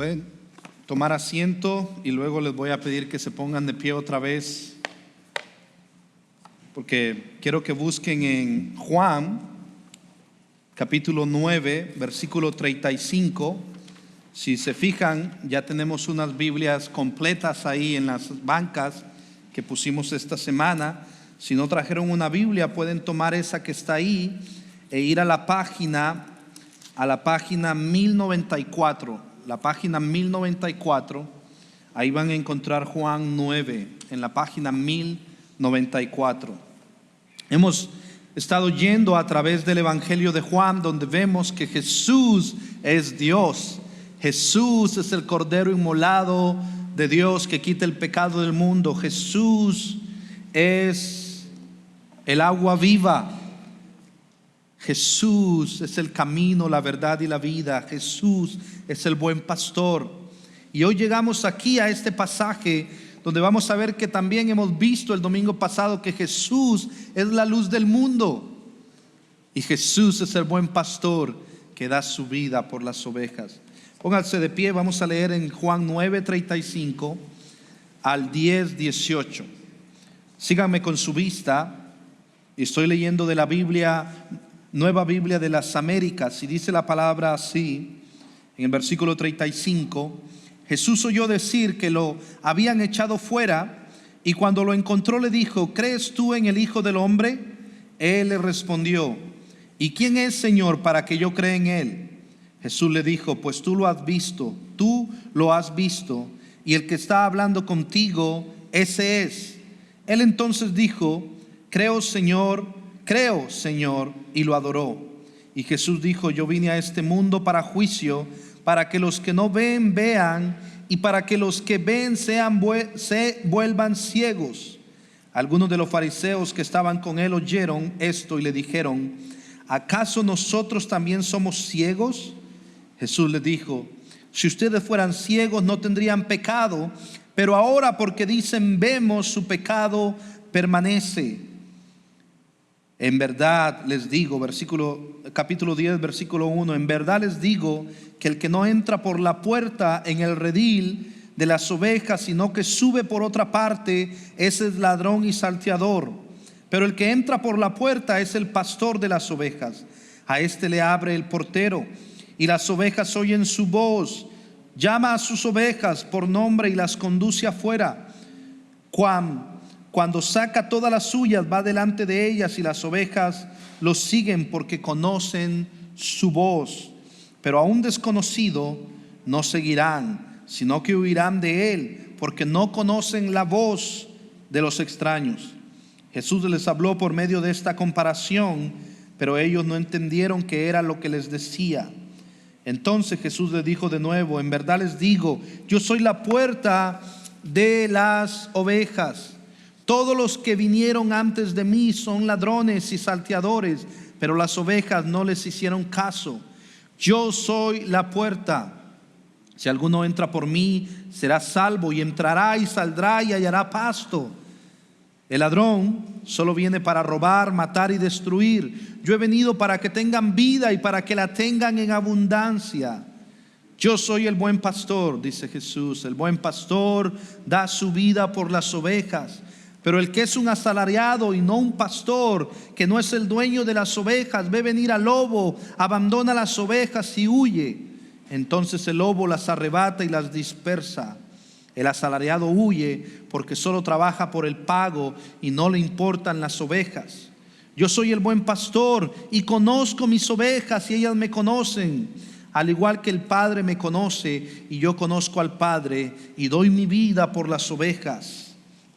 Pueden tomar asiento y luego les voy a pedir que se pongan de pie otra vez, porque quiero que busquen en Juan capítulo 9 versículo 35. Si se fijan, ya tenemos unas Biblias completas ahí en las bancas que pusimos esta semana. Si no trajeron una Biblia, pueden tomar esa que está ahí e ir a la página 1094. La página 1094, ahí van a encontrar Juan 9, en la página 1094. Hemos estado yendo a través del Evangelio de Juan, donde vemos que Jesús es Dios. Jesús es el Cordero inmolado de Dios que quita el pecado del mundo. Jesús es el agua viva. Jesús es el camino, la verdad y la vida. Jesús es el buen pastor. Y hoy llegamos aquí a este pasaje donde vamos a ver que también hemos visto el domingo pasado que Jesús es la luz del mundo. Y Jesús es el buen pastor que da su vida por las ovejas. Pónganse de pie, vamos a leer en Juan 9:35 al 10:18. Síganme con su vista. Estoy leyendo de la Biblia, Nueva Biblia de las Américas, y dice la palabra así, en el versículo 35: Jesús oyó decir que lo habían echado fuera, y cuando lo encontró le dijo: ¿crees tú en el Hijo del Hombre? Él le respondió: ¿y quién es, Señor, para que yo crea en él? Jesús le dijo: pues tú lo has visto, y el que está hablando contigo, ese es. Él entonces dijo: creo, Señor, y lo adoró. Y Jesús dijo: yo vine a este mundo para juicio, para que los que no ven vean, y para que los que ven se vuelvan ciegos. Algunos de los fariseos que estaban con él oyeron esto y le dijeron: ¿acaso nosotros también somos ciegos? Jesús les dijo: si ustedes fueran ciegos no tendrían pecado, pero ahora porque dicen vemos, su pecado permanece. En verdad les digo, capítulo 10, versículo 1: en verdad les digo que el que no entra por la puerta en el redil de las ovejas, sino que sube por otra parte, ese es ladrón y salteador. Pero el que entra por la puerta es el pastor de las ovejas. A este le abre el portero, y las ovejas oyen su voz. Llama a sus ovejas por nombre y las conduce afuera. Cuando saca todas las suyas, va delante de ellas, y las ovejas los siguen porque conocen su voz. Pero a un desconocido no seguirán, sino que huirán de él, porque no conocen la voz de los extraños. Jesús les habló por medio de esta comparación, pero ellos no entendieron qué era lo que les decía. Entonces Jesús les dijo de nuevo: en verdad les digo, yo soy la puerta de las ovejas. Todos los que vinieron antes de mí son ladrones y salteadores, pero las ovejas no les hicieron caso. Yo soy la puerta. Si alguno entra por mí, será salvo, y entrará y saldrá y hallará pasto. El ladrón solo viene para robar, matar y destruir. Yo he venido para que tengan vida y para que la tengan en abundancia. Yo soy el buen pastor, dice Jesús. El buen pastor da su vida por las ovejas. Pero el que es un asalariado y no un pastor, que no es el dueño de las ovejas, ve venir al lobo, abandona las ovejas y huye. Entonces el lobo las arrebata y las dispersa. El asalariado huye porque solo trabaja por el pago y no le importan las ovejas. Yo soy el buen pastor y conozco mis ovejas y ellas me conocen, al igual que el Padre me conoce y yo conozco al Padre y doy mi vida por las ovejas.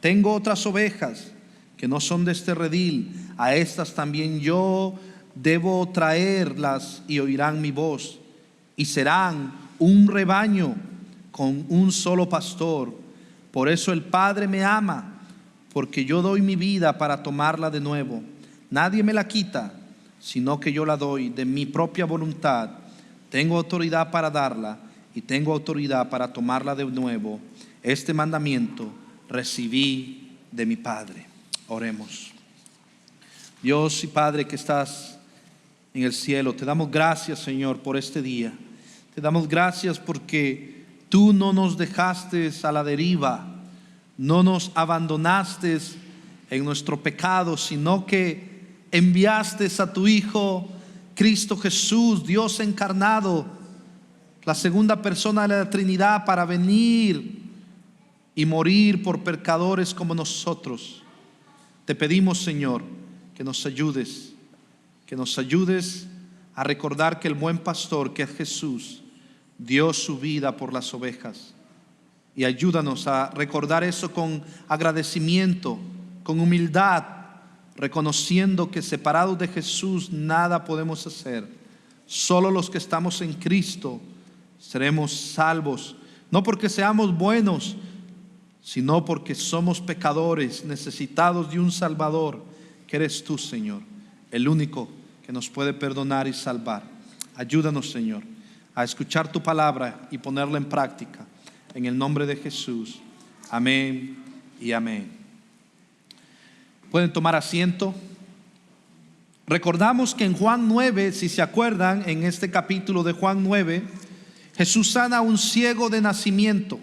Tengo otras ovejas que no son de este redil, a estas también yo debo traerlas y oirán mi voz, y serán un rebaño con un solo pastor. Por eso el Padre me ama, porque yo doy mi vida para tomarla de nuevo. Nadie me la quita, sino que yo la doy de mi propia voluntad. Tengo autoridad para darla y tengo autoridad para tomarla de nuevo. Este mandamiento recibí de mi Padre. Oremos. Dios y Padre que estás en el cielo, te damos gracias, Señor, por este día. Te damos gracias porque Tú no nos dejaste a la deriva, no nos abandonaste en nuestro pecado, sino que enviaste a tu Hijo Cristo Jesús, Dios encarnado, la segunda persona de la Trinidad, para venir y morir por pecadores como nosotros. Te pedimos, Señor, que nos ayudes a recordar que el buen pastor, que es Jesús, dio su vida por las ovejas. Y ayúdanos a recordar eso con agradecimiento, con humildad, reconociendo que separados de Jesús nada podemos hacer. Solo los que estamos en Cristo seremos salvos, no porque seamos buenos, sino porque somos pecadores necesitados de un Salvador, que eres tú, Señor, el único que nos puede perdonar y salvar. Ayúdanos, Señor, a escuchar tu palabra y ponerla en práctica. En el nombre de Jesús. Amén y amén. Pueden tomar asiento. Recordamos que en Juan 9, si se acuerdan, en este capítulo de Juan 9, Jesús sana a un ciego de nacimiento.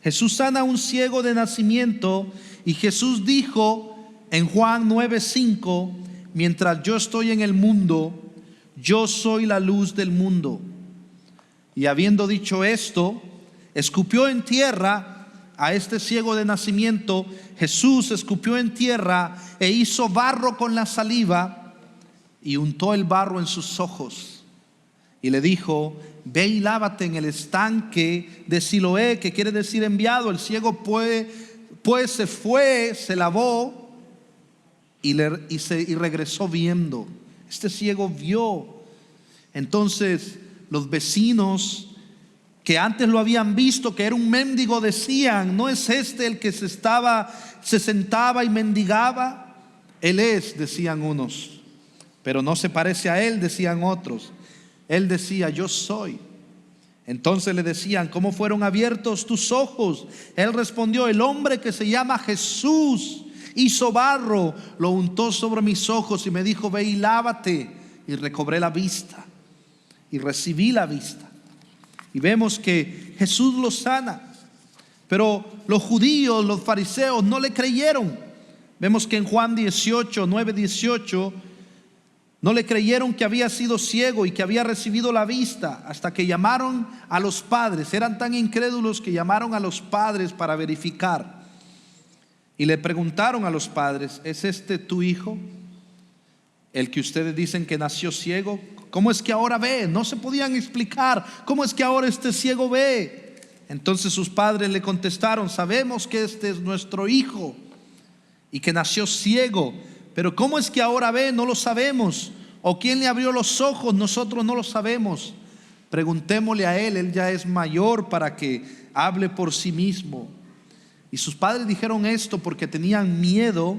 Jesús sana a un ciego de nacimiento, y Jesús dijo en Juan 9:5: mientras yo estoy en el mundo, yo soy la luz del mundo. Y habiendo dicho esto, escupió en tierra a este ciego de nacimiento. Jesús escupió en tierra e hizo barro con la saliva y untó el barro en sus ojos y le dijo: ve y lávate en el estanque de Siloé, que quiere decir enviado. El ciego pues se fue, se lavó y regresó viendo. Este ciego vio. Entonces los vecinos que antes lo habían visto, que era un mendigo, decían: ¿no es este el que se sentaba y mendigaba? Él es, decían unos. Pero no se parece a él, decían otros. Él decía: yo soy. Entonces le decían: ¿cómo fueron abiertos tus ojos? Él respondió: el hombre que se llama Jesús hizo barro, lo untó sobre mis ojos y me dijo: ve y lávate. Y recobré la vista y recibí la vista. Y vemos que Jesús lo sana. Pero los judíos, los fariseos, no le creyeron. Vemos que en Juan 9:18 no le creyeron que había sido ciego y que había recibido la vista, hasta que llamaron a los padres. Eran tan incrédulos que llamaron a los padres para verificar. Y le preguntaron a los padres: ¿es este tu hijo, el que ustedes dicen que nació ciego? ¿Cómo es que ahora ve? No se podían explicar cómo es que ahora este ciego ve. Entonces sus padres le contestaron: sabemos que este es nuestro hijo y que nació ciego, pero cómo es que ahora ve, no lo sabemos. O quién le abrió los ojos, nosotros no lo sabemos. Preguntémosle a él, él ya es mayor para que hable por sí mismo. Y sus padres dijeron esto porque tenían miedo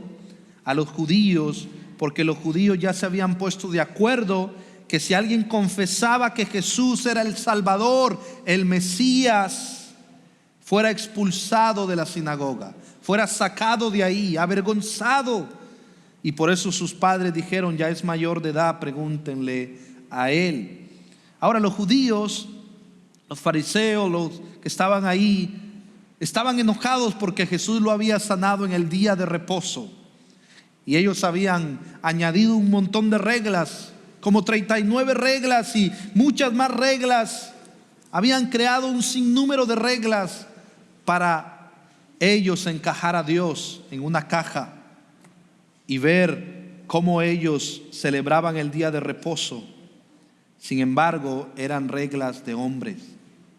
a los judíos, porque los judíos ya se habían puesto de acuerdo que si alguien confesaba que Jesús era el Salvador, el Mesías, fuera expulsado de la sinagoga, fuera sacado de ahí, avergonzado. Y por eso sus padres dijeron: ya es mayor de edad, pregúntenle a él. Ahora los judíos, los fariseos, los que estaban ahí, estaban enojados porque Jesús lo había sanado en el día de reposo. Y ellos habían añadido un montón de reglas, como 39 reglas y muchas más reglas. Habían creado un sinnúmero de reglas para ellos encajar a Dios en una caja y ver cómo ellos celebraban el día de reposo. Sin embargo, eran reglas de hombres.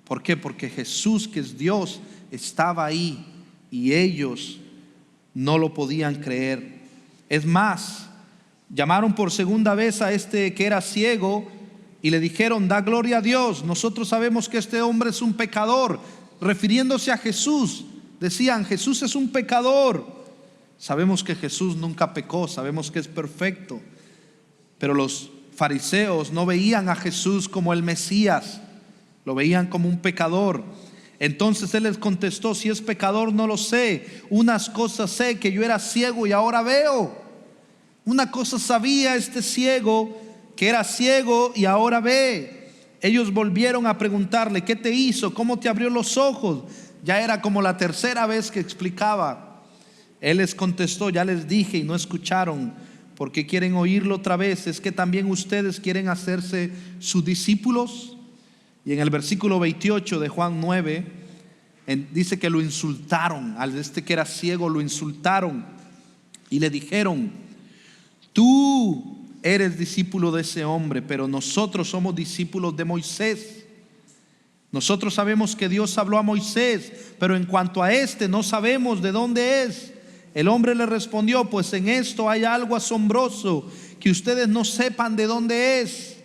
¿Por qué? Porque Jesús, que es Dios, estaba ahí y ellos no lo podían creer. Es más, llamaron por segunda vez a este que era ciego y le dijeron: da gloria a Dios, nosotros sabemos que este hombre es un pecador. Refiriéndose a Jesús, decían: Jesús es un pecador. Sabemos que Jesús nunca pecó, sabemos que es perfecto. Pero los fariseos no veían a Jesús como el Mesías, lo veían como un pecador. Entonces él les contestó: si es pecador no lo sé, unas cosas sé, que yo era ciego y ahora veo. Una cosa sabía este ciego, que era ciego y ahora ve. Ellos volvieron a preguntarle: ¿qué te hizo? ¿Cómo te abrió los ojos? Ya era como la tercera vez que explicaba. Él les contestó: ya les dije y no escucharon. ¿Por qué quieren oírlo otra vez? ¿Es que también ustedes quieren hacerse sus discípulos? Y en el versículo 28 de Juan 9 dice que lo insultaron. Al que era ciego lo insultaron y le dijeron: tú eres discípulo de ese hombre, pero nosotros somos discípulos de Moisés. Nosotros sabemos que Dios habló a Moisés, pero en cuanto a este no sabemos de dónde es. El hombre le respondió: pues en esto hay algo asombroso, que ustedes no sepan de dónde es,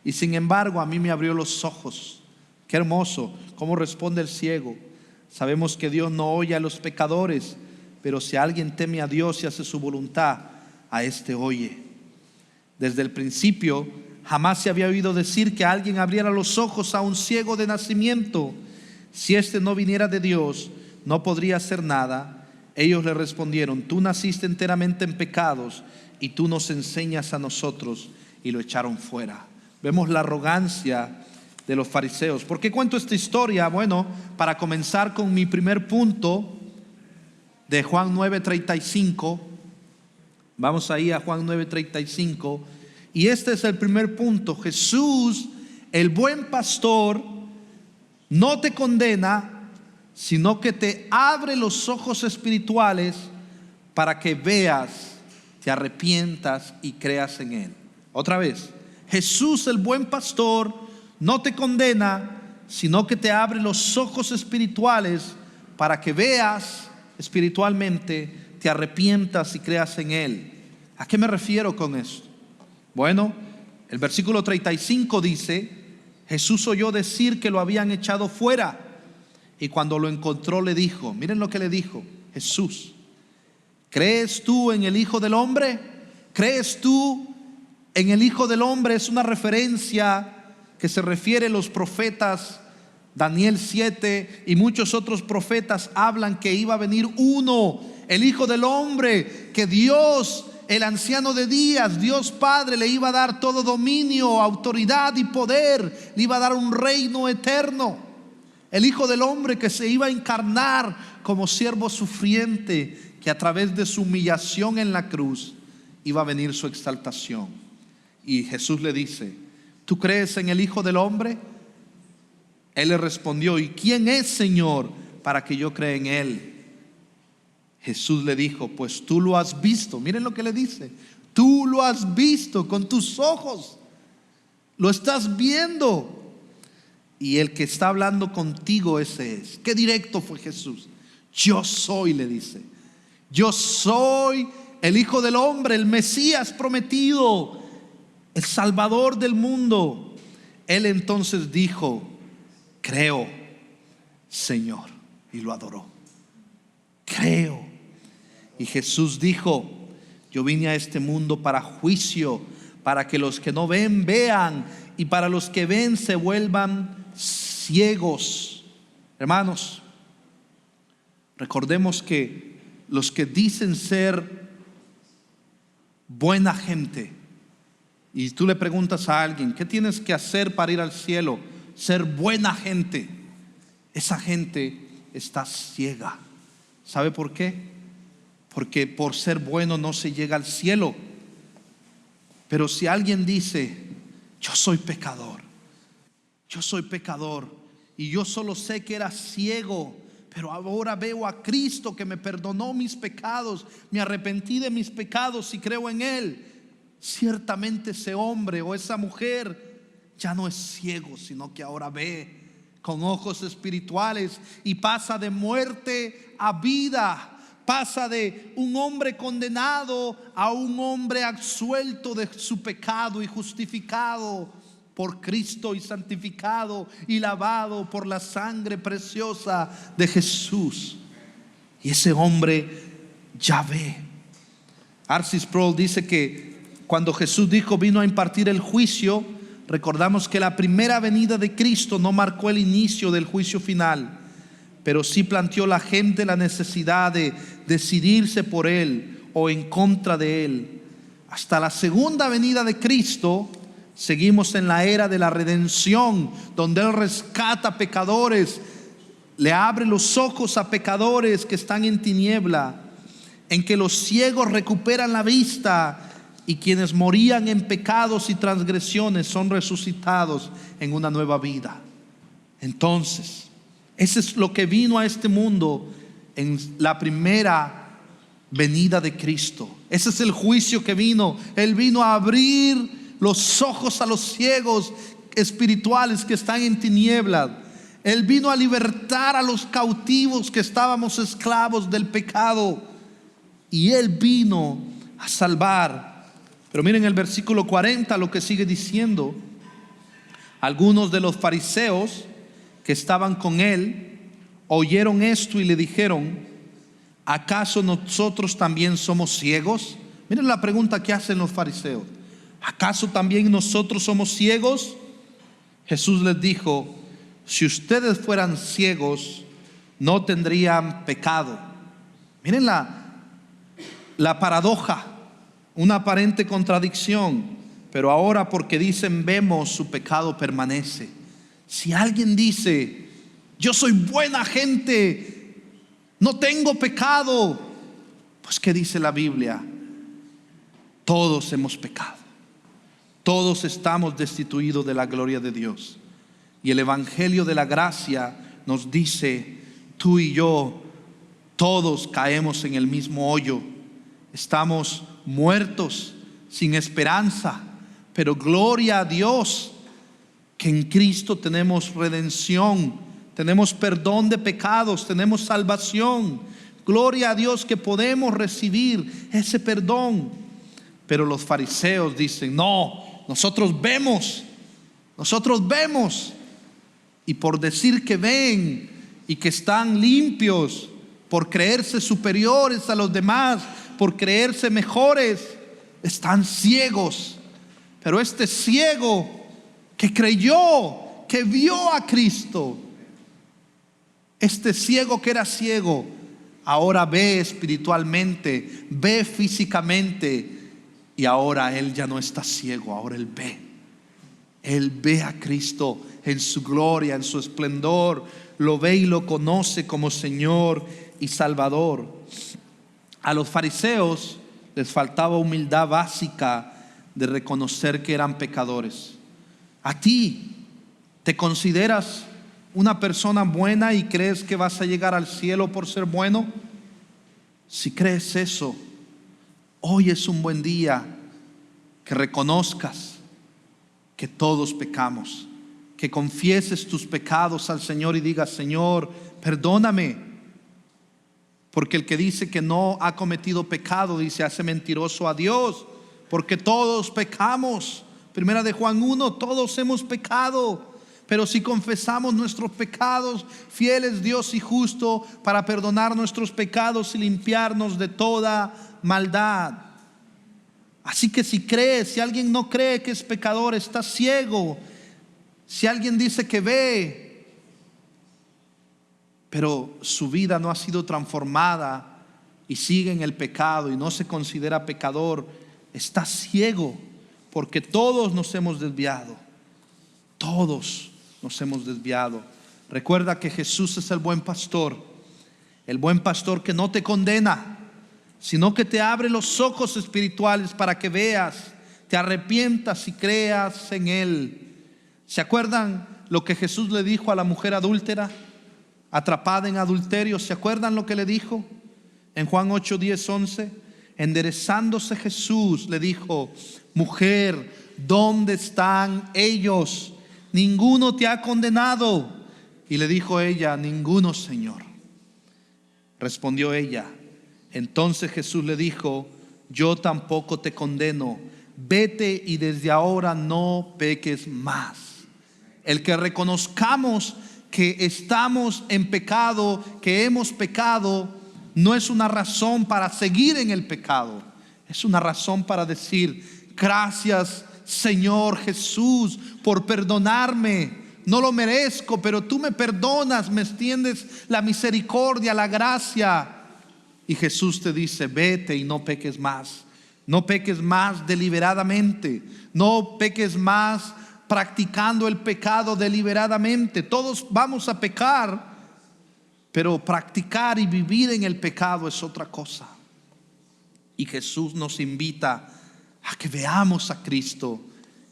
y sin embargo a mí me abrió los ojos. Qué hermoso cómo responde el ciego. Sabemos que Dios no oye a los pecadores, pero si alguien teme a Dios y hace su voluntad, a este oye. Desde el principio jamás se había oído decir que alguien abriera los ojos a un ciego de nacimiento. Si este no viniera de Dios, no podría hacer nada. Ellos le respondieron: tú naciste enteramente en pecados y tú nos enseñas a nosotros. Y lo echaron fuera. Vemos la arrogancia de los fariseos. ¿Por qué cuento esta historia? Bueno, para comenzar con mi primer punto de Juan 9:35. Vamos ahí a Juan 9:35. Y este es el primer punto. Jesús, el buen pastor, no te condena, sino que te abre los ojos espirituales para que veas, te arrepientas y creas en Él. Otra vez, Jesús, el buen pastor, no te condena, sino que te abre los ojos espirituales para que veas espiritualmente, te arrepientas y creas en Él. ¿A qué me refiero con esto? Bueno, el versículo 35 dice: Jesús oyó decir que lo habían echado fuera, y cuando lo encontró le dijo, miren lo que le dijo Jesús: ¿crees tú en el Hijo del Hombre? ¿Crees tú en el Hijo del Hombre? Es una referencia que se refiere a los profetas. Daniel 7 y muchos otros profetas hablan que iba a venir uno, el Hijo del Hombre, que Dios, el anciano de días, Dios Padre, le iba a dar todo dominio, autoridad y poder, le iba a dar un reino eterno. El Hijo del Hombre que se iba a encarnar como siervo sufriente, que a través de su humillación en la cruz iba a venir su exaltación. Y Jesús le dice: ¿tú crees en el Hijo del Hombre? Él le respondió: ¿y quién es, Señor, para que yo crea en Él? Jesús le dijo: pues tú lo has visto. Miren lo que le dice: tú lo has visto con tus ojos, lo estás viendo, y el que está hablando contigo ese es. Qué directo fue Jesús. Yo soy, le dice, yo soy el Hijo del Hombre, el Mesías prometido, el Salvador del mundo. Él entonces dijo: creo, Señor, y lo adoró. Creo. Y Jesús dijo: yo vine a este mundo para juicio, para que los que no ven vean, y para los que ven se vuelvan ciegos. Hermanos, recordemos que los que dicen ser buena gente, y tú le preguntas a alguien: ¿qué tienes que hacer para ir al cielo? Ser buena gente. Esa gente está ciega. ¿Sabe por qué? Porque por ser bueno no se llega al cielo. Pero si alguien dice: yo soy pecador, y yo solo sé que era ciego, pero ahora veo a Cristo que me perdonó mis pecados, me arrepentí de mis pecados y creo en Él, ciertamente ese hombre o esa mujer ya no es ciego, sino que ahora ve con ojos espirituales y pasa de muerte a vida. Pasa de un hombre condenado a un hombre absuelto de su pecado y justificado por Cristo y santificado y lavado por la sangre preciosa de Jesús. Y ese hombre ya ve. R.C. Sproul dice que cuando Jesús dijo vino a impartir el juicio, recordamos que la primera venida de Cristo no marcó el inicio del juicio final, pero sí planteó la gente la necesidad de decidirse por Él o en contra de Él. Hasta la segunda venida de Cristo Seguimos en la era de la redención, donde Él rescata pecadores, le abre los ojos a pecadores que están en tiniebla, en que los ciegos recuperan la vista y quienes morían en pecados y transgresiones son resucitados en una nueva vida. Entonces, ese es lo que vino a este mundo en la primera venida de Cristo. Ese es el juicio que vino. Él vino a abrir los ojos a los ciegos espirituales que están en tinieblas. Él vino a libertar a los cautivos que estábamos esclavos del pecado. Y Él vino a salvar. Pero miren el versículo 40 lo que sigue diciendo. Algunos de los fariseos que estaban con Él oyeron esto y le dijeron: ¿acaso nosotros también somos ciegos? Miren la pregunta que hacen los fariseos. ¿Acaso también nosotros somos ciegos? Jesús les dijo: si ustedes fueran ciegos, no tendrían pecado. Miren la paradoja, una aparente contradicción. Pero ahora, porque dicen vemos, su pecado permanece. Si alguien dice: yo soy buena gente, no tengo pecado, pues ¿qué dice la Biblia? Todos hemos pecado. Todos estamos destituidos de la gloria de Dios. Y el Evangelio de la gracia nos dice: tú y yo, todos caemos en el mismo hoyo. Estamos muertos, sin esperanza. Pero gloria a Dios que en Cristo tenemos redención, tenemos perdón de pecados, tenemos salvación. Gloria a Dios que podemos recibir ese perdón. Pero los fariseos dicen: no, nosotros vemos. Y por decir que ven y que están limpios, por creerse superiores a los demás, por creerse mejores, están ciegos. Pero este ciego que creyó, que vio a Cristo, este ciego que era ciego, ahora ve espiritualmente, ve físicamente, y ahora él ya no está ciego, ahora él ve. Él ve a Cristo en su gloria, en su esplendor, lo ve y lo conoce como Señor y Salvador. A los fariseos les faltaba humildad básica de reconocer que eran pecadores. A ti, ¿te consideras una persona buena y crees que vas a llegar al cielo por ser bueno? Si crees eso, hoy es un buen día que reconozcas que todos pecamos, que confieses tus pecados al Señor y digas: Señor, perdóname. Porque el que dice que no ha cometido pecado, dice, hace mentiroso a Dios, porque todos pecamos. Primera de Juan 1, todos hemos pecado. Pero si confesamos nuestros pecados, fiel es Dios y justo para perdonar nuestros pecados y limpiarnos de toda maldad. Así que si crees, si alguien no cree que es pecador, está ciego. Si alguien dice que ve, pero su vida no ha sido transformada y sigue en el pecado y no se considera pecador, está ciego, porque todos nos hemos desviado. Todos nos hemos desviado. Recuerda que Jesús es el buen pastor que no te condena, sino que te abre los ojos espirituales para que veas, te arrepientas y creas en Él. ¿Se acuerdan lo que Jesús le dijo a la mujer adúltera, atrapada en adulterio? ¿Se acuerdan lo que le dijo? En Juan 8, 10, 11, enderezándose Jesús le dijo: mujer, ¿dónde están ellos? Ninguno te ha condenado. Y le dijo ella: ninguno, Señor. Respondió ella. Entonces Jesús le dijo: yo tampoco te condeno, vete y desde ahora no peques más. El que reconozcamos que estamos en pecado, que hemos pecado, no es una razón para seguir en el pecado. Es una razón para decir: gracias, Señor Jesús, por perdonarme. No lo merezco, pero tú me perdonas, me extiendes la misericordia, la gracia. Y Jesús te dice: vete y no peques más. No peques más deliberadamente. No peques más practicando el pecado deliberadamente. Todos vamos a pecar, pero practicar y vivir en el pecado es otra cosa. Y Jesús nos invita a que veamos a Cristo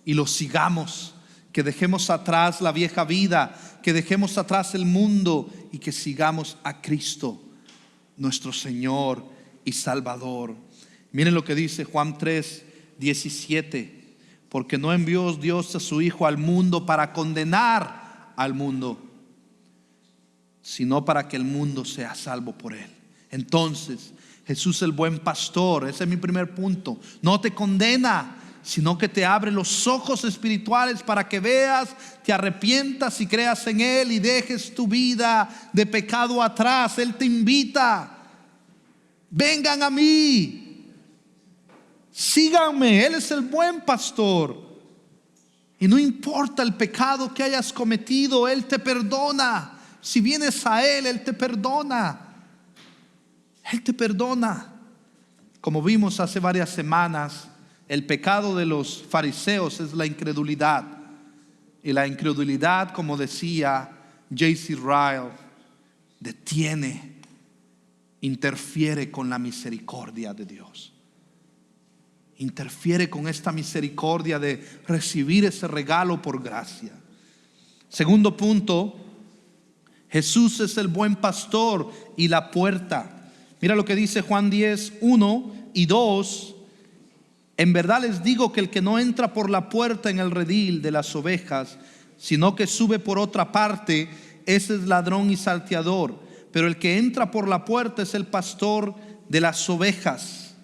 y lo sigamos, que dejemos atrás la vieja vida, que dejemos atrás el mundo y que sigamos a Cristo, nuestro Señor y Salvador. Miren lo que dice Juan 3:17: porque no envió Dios a su Hijo al mundo para condenar al mundo, sino para que el mundo sea salvo por él. Entonces Jesús, el buen pastor, ese es mi primer punto, no te condena, sino que te abre los ojos espirituales para que veas, te arrepientas y creas en Él y dejes tu vida de pecado atrás. Él te invita: vengan a mí, síganme. Él es el buen pastor y no importa el pecado que hayas cometido, Él te perdona. Si vienes a Él, Él te perdona. Él te perdona. Como vimos hace varias semanas, el pecado de los fariseos es la incredulidad. Y la incredulidad, como decía J.C. Ryle, detiene, interfiere con la misericordia de Dios. Interfiere con esta misericordia de recibir ese regalo por gracia. Segundo punto, Jesús es el buen pastor y la puerta. Mira lo que dice Juan 10:1-2: en verdad les digo que el que no entra por la puerta en el redil de las ovejas, sino que sube por otra parte, ese es ladrón y salteador. Pero el que entra por la puerta es el pastor de las ovejas.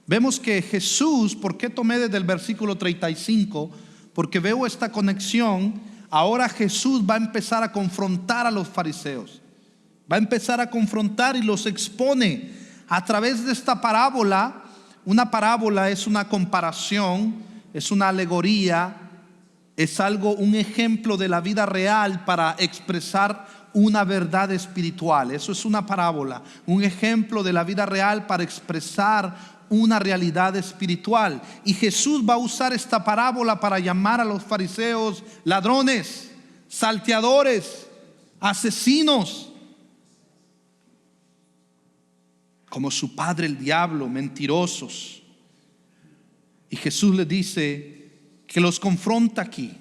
Vemos que Jesús, ¿por qué tomé desde el versículo 35? Porque veo esta conexión. Ahora Jesús va a empezar a confrontar a los fariseos. Va a empezar a confrontar y los expone a través de esta parábola. Una parábola es una comparación, es una alegoría, es algo, un ejemplo de la vida real para expresar una verdad espiritual. Eso es una parábola, un ejemplo de la vida real para expresar una realidad espiritual. Y Jesús va a usar esta parábola para llamar a los fariseos ladrones, salteadores, asesinos, como su padre el diablo, mentirosos. Y Jesús les dice que los confronta aquí.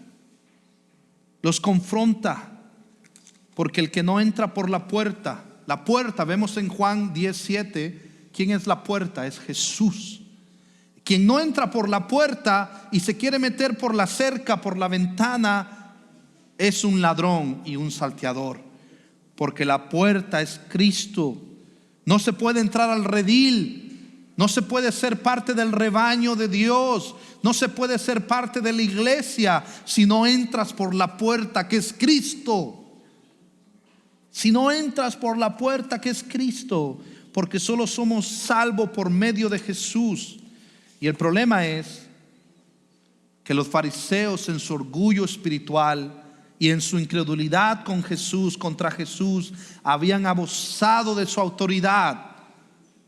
Los confronta porque el que no entra por la puerta, vemos en Juan 10:7, ¿quién es la puerta? Es Jesús. Quien no entra por la puerta y se quiere meter por la cerca, por la ventana, es un ladrón y un salteador, porque la puerta es Cristo. No se puede entrar al redil, no se puede ser parte del rebaño de Dios, no se puede ser parte de la iglesia si no entras por la puerta que es Cristo. Si no entras por la puerta que es Cristo, porque solo somos salvos por medio de Jesús. Y el problema es que los fariseos, en su orgullo espiritual y en su incredulidad con Jesús, contra Jesús, habían abusado de su autoridad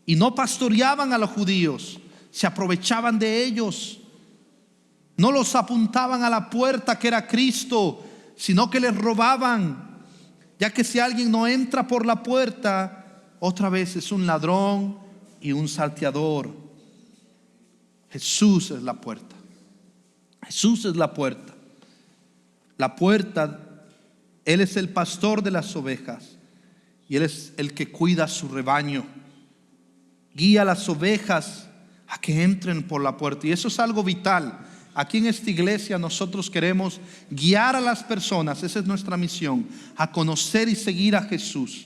y no pastoreaban a los judíos, se aprovechaban de ellos. No los apuntaban a la puerta que era Cristo, sino que les robaban, ya que si alguien no entra por la puerta, otra vez es un ladrón y un salteador. Jesús es la puerta. Jesús es la puerta. La puerta, Él es el pastor de las ovejas y Él es el que cuida su rebaño. Guía a las ovejas a que entren por la puerta, y eso es algo vital. Aquí en esta iglesia nosotros queremos guiar a las personas, esa es nuestra misión, a conocer y seguir a Jesús.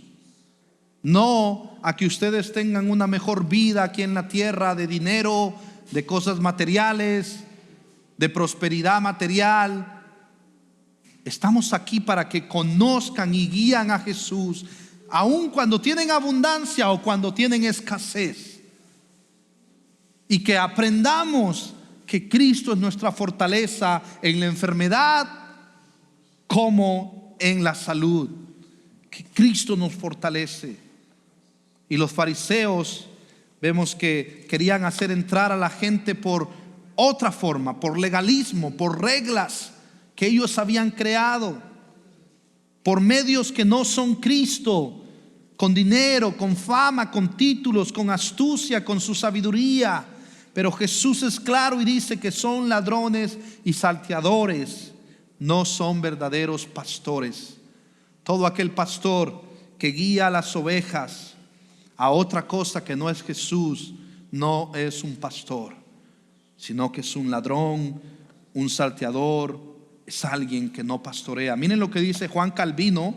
No a que ustedes tengan una mejor vida aquí en la tierra, de dinero, de cosas materiales, de prosperidad material. Estamos aquí para que conozcan y guían a Jesús, aun cuando tienen abundancia o cuando tienen escasez. Y que aprendamos que Cristo es nuestra fortaleza en la enfermedad como en la salud. Que Cristo nos fortalece. Y los fariseos, Vemos que querían hacer entrar a la gente por otra forma, por legalismo, por reglas que ellos habían creado, por medios que no son Cristo, con dinero, con fama, con títulos, con astucia, con su sabiduría. Pero Jesús es claro y dice que son ladrones y salteadores, no son verdaderos pastores. Todo aquel pastor que guía a las ovejas a otra cosa que no es Jesús, no es un pastor, sino que es un ladrón, un salteador, es alguien que no pastorea. Miren lo que dice Juan Calvino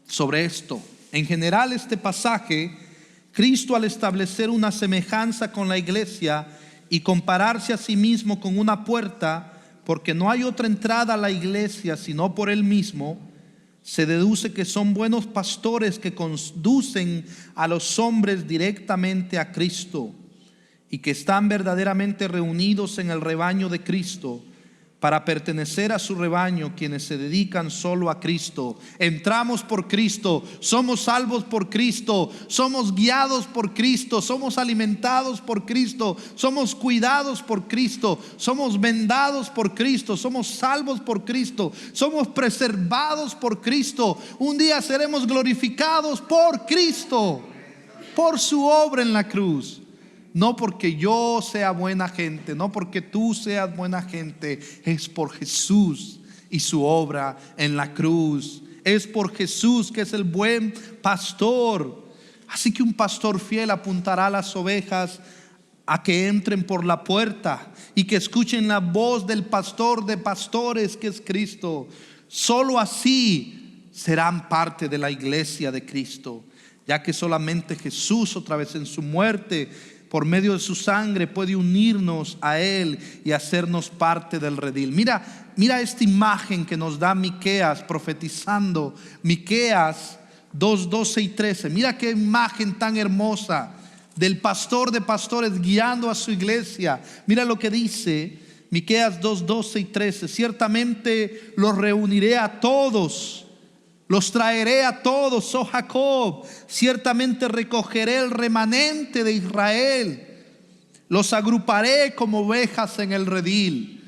sobre esto. En general, este pasaje, Cristo, al establecer una semejanza con la iglesia y compararse a sí mismo con una puerta, porque no hay otra entrada a la iglesia sino por él mismo, se deduce que son buenos pastores que conducen a los hombres directamente a Cristo y que están verdaderamente reunidos en el rebaño de Cristo para pertenecer a su rebaño, quienes se dedican solo a Cristo. Entramos por Cristo, somos salvos por Cristo, somos guiados por Cristo, somos alimentados por Cristo, somos cuidados por Cristo, somos vendados por Cristo, somos salvos por Cristo, somos preservados por Cristo. Un día seremos glorificados por Cristo, por su obra en la cruz. No porque yo sea buena gente, no porque tú seas buena gente, es por Jesús y su obra en la cruz. Es por Jesús, que es el buen pastor. Así que un pastor fiel apuntará a las ovejas a que entren por la puerta y que escuchen la voz del pastor de pastores, que es Cristo. Solo así serán parte de la iglesia de Cristo, ya que solamente Jesús, otra vez en su muerte, por medio de su sangre, puede unirnos a Él y hacernos parte del redil. Mira esta imagen que nos da Miqueas profetizando. Miqueas 2, 12 y 13. Mira qué imagen tan hermosa del pastor de pastores guiando a su iglesia. Mira lo que dice Miqueas 2, 12 y 13. Ciertamente los reuniré a todos, los traeré a todos, oh Jacob. Ciertamente recogeré el remanente de Israel. Los agruparé como ovejas en el redil.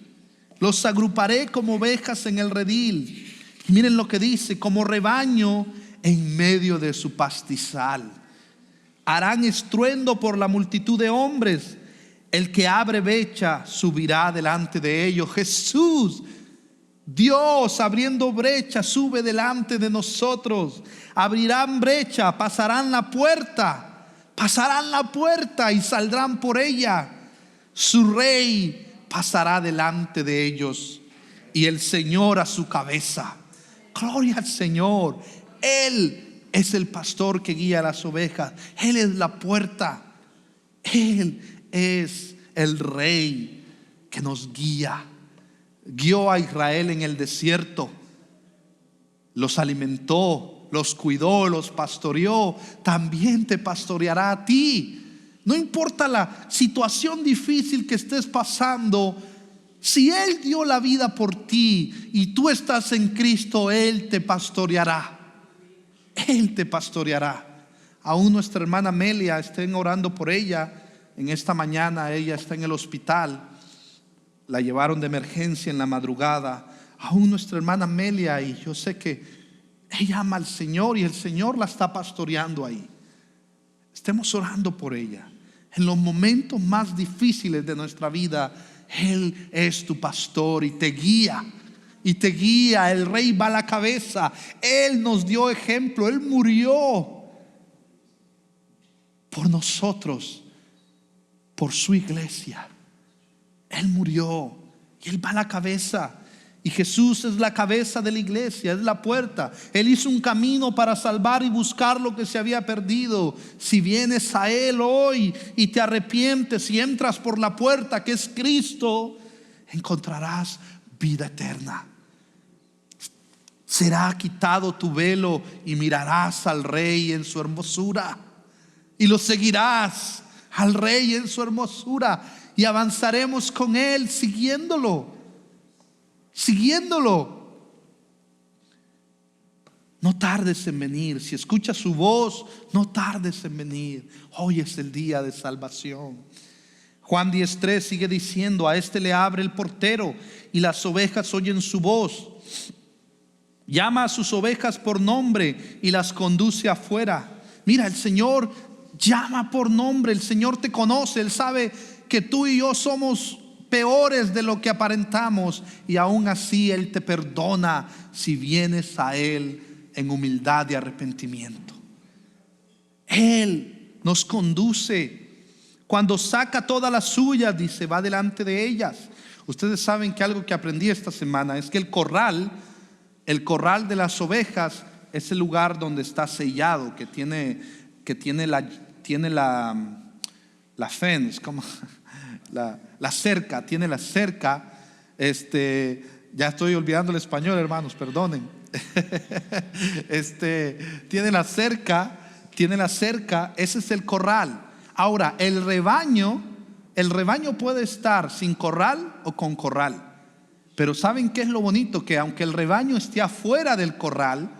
Los agruparé como ovejas en el redil. Y miren lo que dice: como rebaño en medio de su pastizal. Harán estruendo por la multitud de hombres. El que abre brecha subirá delante de ellos. Jesús, Dios abriendo brecha, sube delante de nosotros. Abrirán brecha, pasarán la puerta y saldrán por ella. Su rey pasará delante de ellos y el Señor a su cabeza. Gloria al Señor. Él es el pastor que guía a las ovejas. Él es la puerta. Él es el rey que nos guía. Guió a Israel en el desierto, los alimentó, los cuidó, los pastoreó. También te pastoreará a ti. No importa la situación difícil que estés pasando, si Él dio la vida por ti y tú estás en Cristo, Él te pastoreará. Él te pastoreará. Aún nuestra hermana Amelia, estén orando por ella. En esta mañana ella está en el hospital. La llevaron de emergencia en la madrugada. Aún nuestra hermana Amelia, y yo sé que ella ama al Señor y el Señor la está pastoreando ahí. Estemos orando por ella. En los momentos más difíciles de nuestra vida, Él es tu pastor y te guía. Y te guía. El Rey va a la cabeza. Él nos dio ejemplo. Él murió por nosotros, por su iglesia. Él murió y Él va a la cabeza. Y Jesús es la cabeza de la iglesia, es la puerta. Él hizo un camino para salvar y buscar lo que se había perdido. Si vienes a Él hoy y te arrepientes y entras por la puerta que es Cristo, encontrarás vida eterna. Será quitado tu velo y mirarás al Rey en su hermosura. Y lo seguirás al Rey en su hermosura. Y avanzaremos con Él siguiéndolo. no tardes en venir. Si escuchas su voz, no tardes en venir. Hoy es el día de salvación. Juan 10:3 sigue diciendo: a este le abre el portero y las ovejas oyen su voz. Llama a sus ovejas por nombre y las conduce afuera. Mira, el Señor llama por nombre. El Señor te conoce. Él sabe que tú y yo somos peores de lo que aparentamos, y aún así Él te perdona si vienes a Él en humildad y arrepentimiento. Él nos conduce. Cuando saca todas las suyas, dice, va delante de ellas. Ustedes saben que algo que aprendí esta semana es que el corral de las ovejas es el lugar donde está sellado, que tiene la fence, como la cerca, tiene la cerca. Ya estoy olvidando el español, hermanos, perdonen. Tiene la cerca, ese es el corral. Ahora, el rebaño puede estar sin corral o con corral. Pero ¿saben qué es lo bonito? Que aunque el rebaño esté afuera del corral,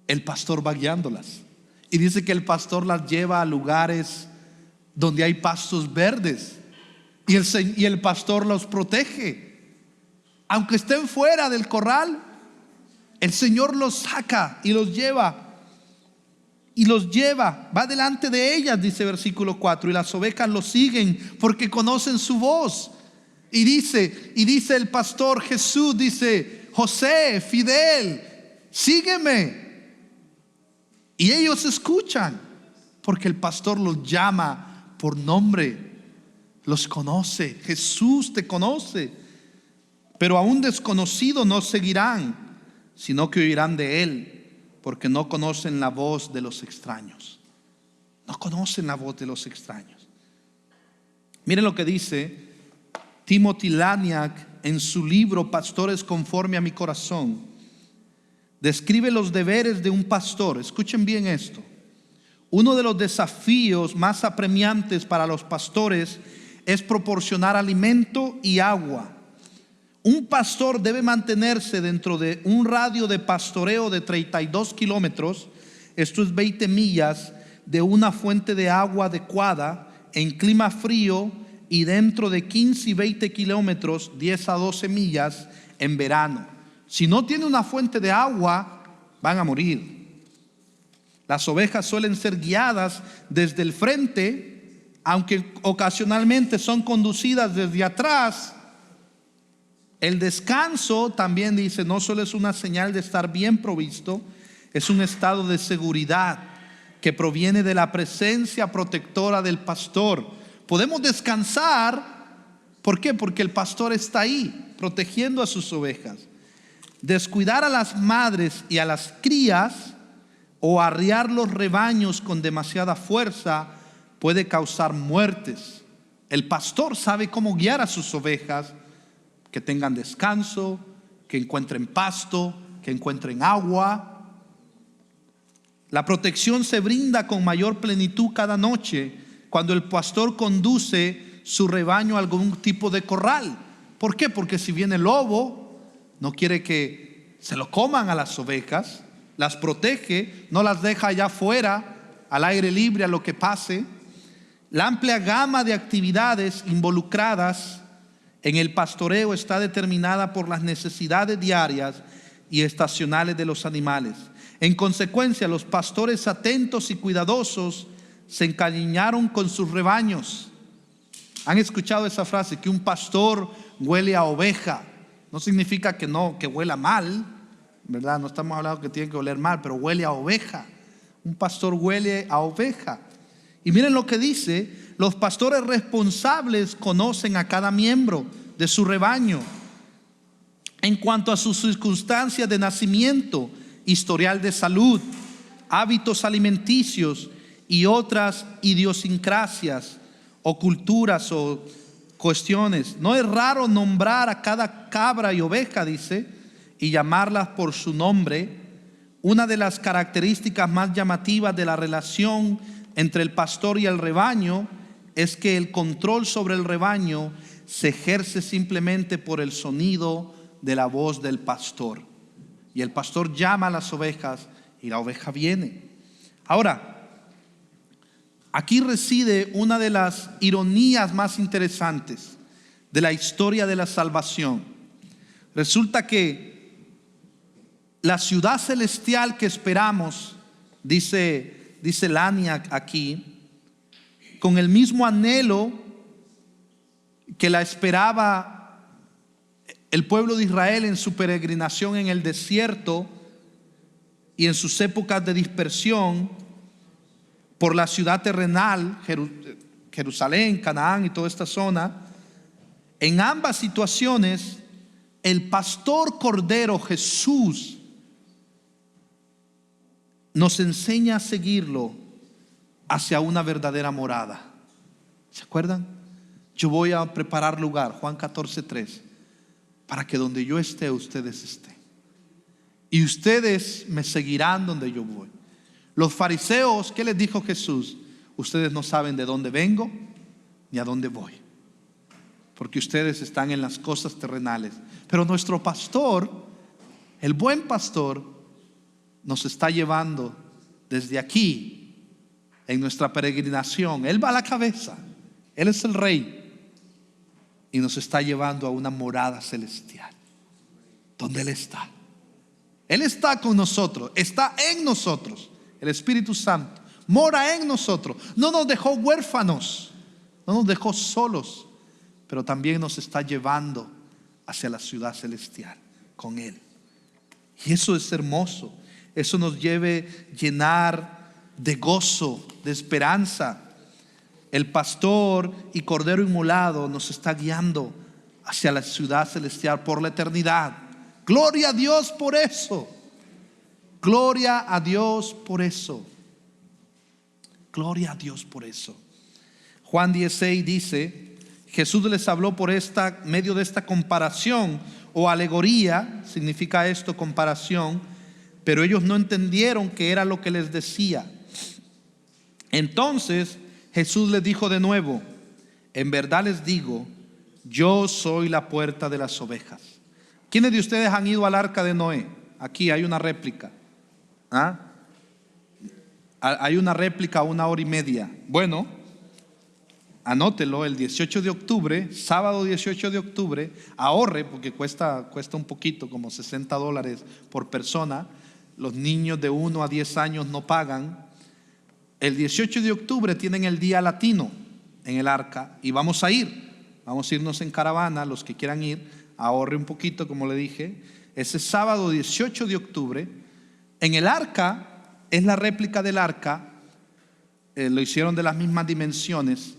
el pastor va guiándolas. Y dice que el pastor las lleva a lugares donde hay pastos verdes, y el pastor los protege. Aunque estén fuera del corral, el Señor los saca y los lleva. Va delante de ellas, dice versículo 4, y las ovejas los siguen porque conocen su voz. Y dice el pastor Jesús, dice: José, Fidel, sígueme. Y ellos escuchan porque el pastor los llama por nombre, los conoce. Jesús te conoce. Pero a un desconocido no seguirán, sino que oirán de él, porque no conocen la voz de los extraños. No conocen la voz de los extraños. Miren lo que dice Timothy Laniak en su libro Pastores conforme a mi corazón. Describe los deberes de un pastor. Escuchen bien esto. Uno de los desafíos más apremiantes para los pastores es proporcionar alimento y agua. Un pastor debe mantenerse dentro de un radio de pastoreo de 32 kilómetros, esto es 20 millas, de una fuente de agua adecuada en clima frío, y dentro de 15 y 20 kilómetros, 10 a 12 millas, en verano. Si no tiene una fuente de agua, van a morir. Las ovejas suelen ser guiadas desde el frente, aunque ocasionalmente son conducidas desde atrás. El descanso, también dice, no solo es una señal de estar bien provisto, es un estado de seguridad que proviene de la presencia protectora del pastor. Podemos descansar. ¿Por qué? Porque el pastor está ahí protegiendo a sus ovejas. Descuidar a las madres y a las crías o arriar los rebaños con demasiada fuerza puede causar muertes. El pastor sabe cómo guiar a sus ovejas, que tengan descanso, que encuentren pasto, que encuentren agua. La protección se brinda con mayor plenitud cada noche cuando el pastor conduce su rebaño a algún tipo de corral. ¿Por qué? Porque si viene el lobo, no quiere que se lo coman a las ovejas, las protege, no las deja allá afuera al aire libre a lo que pase. La amplia gama de actividades involucradas en el pastoreo está determinada por las necesidades diarias y estacionales de los animales. En consecuencia, los pastores atentos y cuidadosos se encariñaron con sus rebaños. ¿Han escuchado esa frase? Que un pastor huele a oveja. No significa que huela mal, ¿verdad? No estamos hablando que tiene que oler mal, pero huele a oveja. Un pastor huele a oveja. Y miren lo que dice: los pastores responsables conocen a cada miembro de su rebaño en cuanto a sus circunstancias de nacimiento, historial de salud, hábitos alimenticios y otras idiosincrasias o culturas o cuestiones. No es raro nombrar a cada cabra y oveja, dice, y llamarlas por su nombre. Una de las características más llamativas de la relación entre el pastor y el rebaño es que el control sobre el rebaño se ejerce simplemente por el sonido de la voz del pastor. Y el pastor llama a las ovejas y la oveja viene. Ahora, aquí reside una de las ironías más interesantes de la historia de la salvación. Resulta que la ciudad celestial que esperamos, dice Lania aquí, con el mismo anhelo que la esperaba el pueblo de Israel en su peregrinación en el desierto y en sus épocas de dispersión por la ciudad terrenal, Jerusalén, Canaán y toda esta zona. En ambas situaciones, el pastor cordero Jesús nos enseña a seguirlo hacia una verdadera morada. ¿Se acuerdan? Yo voy a preparar lugar, Juan 14:3, para que donde yo esté, ustedes estén. Y ustedes me seguirán donde yo voy. Los fariseos, ¿qué les dijo Jesús? Ustedes no saben de dónde vengo ni a dónde voy, porque ustedes están en las cosas terrenales. Pero nuestro pastor, el buen pastor, nos está llevando desde aquí en nuestra peregrinación. Él va a la cabeza, Él es el rey, y nos está llevando a una morada celestial donde Él está. Él está con nosotros, está en nosotros. El Espíritu Santo mora en nosotros. No nos dejó huérfanos, no nos dejó solos, pero también nos está llevando hacia la ciudad celestial con Él. Y eso es hermoso. Eso nos debe llenar de gozo, de esperanza. El pastor y cordero inmolado nos está guiando hacia la ciudad celestial por la eternidad. Gloria a Dios por eso. Gloria a Dios por eso. Gloria a Dios por eso. Juan 16 dice: Jesús les habló por medio de esta comparación o alegoría. Significa esto, comparación, pero ellos no entendieron qué era lo que les decía. Entonces Jesús les dijo de nuevo: en verdad les digo, yo soy la puerta de las ovejas. ¿Quiénes de ustedes han ido al arca de Noé? Aquí hay una réplica. Hay una réplica, 1 hora y media. Bueno, anótelo, el 18 de octubre, sábado 18 de octubre, ahorre, porque cuesta un poquito, como $60 por persona. Los niños de 1 a 10 años no pagan. El 18 de octubre tienen el día latino en el arca y vamos a irnos en caravana. Los que quieran ir, ahorre un poquito, como le dije. Ese sábado 18 de octubre, en el arca, es la réplica del arca, lo hicieron de las mismas dimensiones,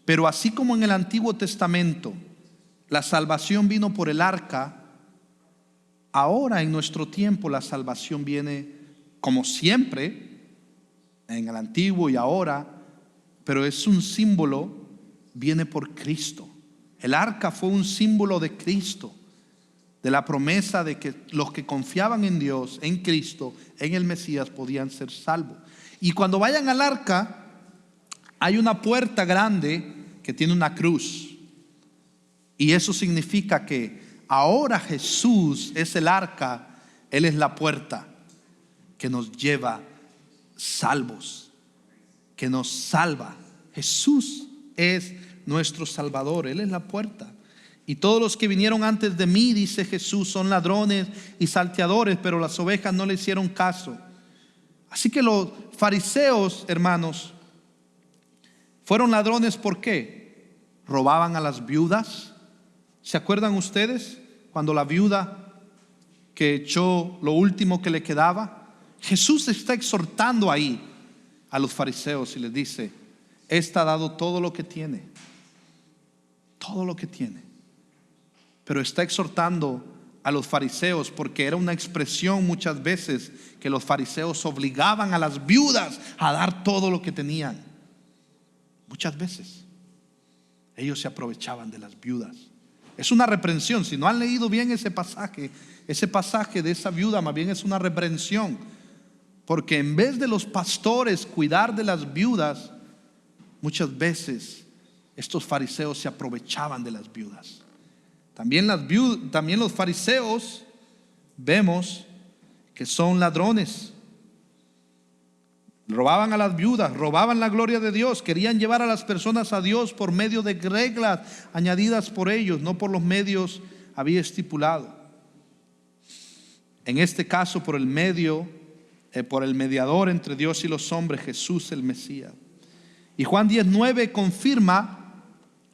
pero así como en el Antiguo Testamento la salvación vino por el arca, ahora en nuestro tiempo la salvación viene como siempre, en el antiguo y ahora, pero es un símbolo, viene por Cristo. El arca fue un símbolo de Cristo, de la promesa de que los que confiaban en Dios, en Cristo, en el Mesías, podían ser salvos. Y cuando vayan al arca, hay una puerta grande que tiene una cruz, y eso significa que ahora Jesús es el arca, Él es la puerta que nos lleva salvos, que nos salva. Jesús es nuestro Salvador, Él es la puerta. Y todos los que vinieron antes de mí, dice Jesús, son ladrones y salteadores, pero las ovejas no le hicieron caso. Así que los fariseos, hermanos, fueron ladrones. ¿Por qué? Robaban a las viudas. ¿Se acuerdan ustedes cuando la viuda que echó lo último que le quedaba? Jesús está exhortando ahí a los fariseos y les dice: esta ha dado todo lo que tiene, todo lo que tiene. Pero está exhortando a los fariseos porque era una expresión muchas veces que los fariseos obligaban a las viudas a dar todo lo que tenían. Muchas veces ellos se aprovechaban de las viudas. Es una reprensión. Si no han leído bien ese pasaje de esa viuda, más bien es una reprensión, porque en vez de los pastores cuidar de las viudas, muchas veces estos fariseos se aprovechaban de las viudas. También los fariseos, vemos que son ladrones. Robaban a las viudas, robaban la gloria de Dios, querían llevar a las personas a Dios por medio de reglas añadidas por ellos, no por los medios había estipulado. En este caso por el mediador entre Dios y los hombres, Jesús el Mesías. Y Juan 10:9 confirma: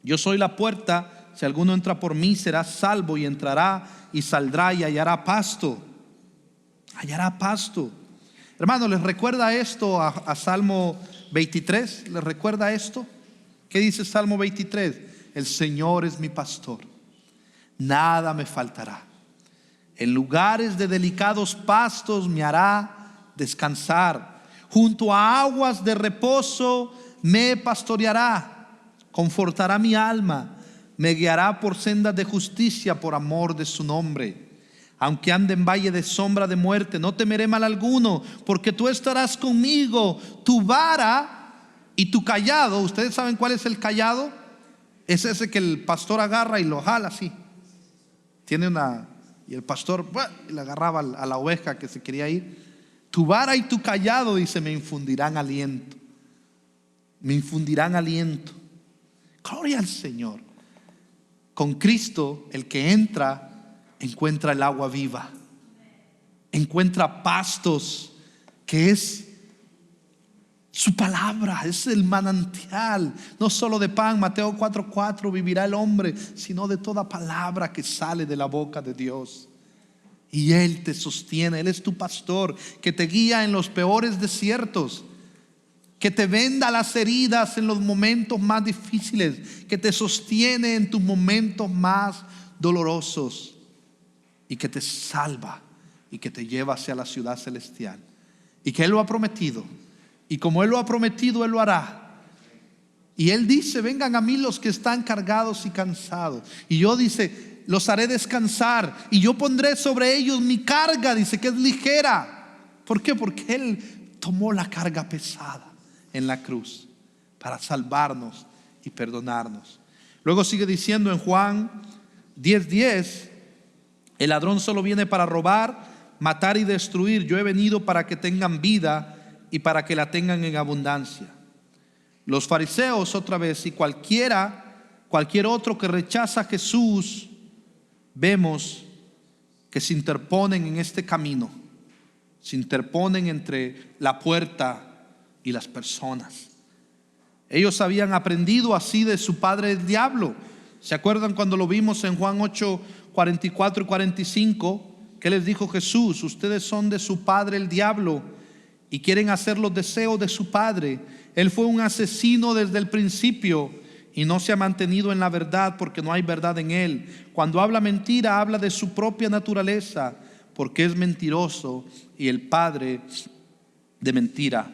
yo soy la puerta, si alguno entra por mí será salvo, y entrará y saldrá y hallará pasto. Hallará pasto. Hermano, ¿les recuerda esto a Salmo 23? ¿Les recuerda esto? ¿Qué dice Salmo 23? El Señor es mi pastor, nada me faltará. En lugares de delicados pastos me hará descansar. Junto a aguas de reposo me pastoreará. Confortará mi alma. Me guiará por sendas de justicia por amor de su nombre. Aunque ande en valle de sombra de muerte, no temeré mal alguno, porque tú estarás conmigo. Tu vara y tu cayado. ¿Ustedes saben cuál es el cayado? Es ese que el pastor agarra y lo jala así. Y el pastor le agarraba a la oveja que se quería ir. Tu vara y tu cayado, dice, me infundirán aliento. Me infundirán aliento. Gloria al Señor. Con Cristo, el que entra encuentra el agua viva, encuentra pastos, que es su palabra, es el manantial, no solo de pan. Mateo 4:4, vivirá el hombre, sino de toda palabra que sale de la boca de Dios. Y Él te sostiene, Él es tu pastor, que te guía en los peores desiertos, que te venda las heridas en los momentos más difíciles, que te sostiene en tus momentos más dolorosos, y que te salva y que te lleva hacia la ciudad celestial, y que Él lo ha prometido, y como Él lo ha prometido, Él lo hará. Y Él dice: vengan a mí los que están cargados y cansados, y yo, dice, los haré descansar, y yo pondré sobre ellos mi carga, dice, que es ligera. ¿Por qué? Porque Él tomó la carga pesada en la cruz para salvarnos y perdonarnos. Luego sigue diciendo en Juan 10:10: el ladrón solo viene para robar, matar y destruir. Yo he venido para que tengan vida y para que la tengan en abundancia. Los fariseos, otra vez, y cualquier otro que rechaza a Jesús, vemos que se interponen en este camino, se interponen entre la puerta y las personas. Ellos habían aprendido así de su padre el diablo. ¿Se acuerdan cuando lo vimos en Juan 8:44 y 45? ¿Qué les dijo Jesús? Ustedes son de su padre el diablo y quieren hacer los deseos de su padre. Él fue un asesino desde el principio y no se ha mantenido en la verdad, porque no hay verdad en él. Cuando habla mentira, habla de su propia naturaleza, porque es mentiroso y el padre de mentira.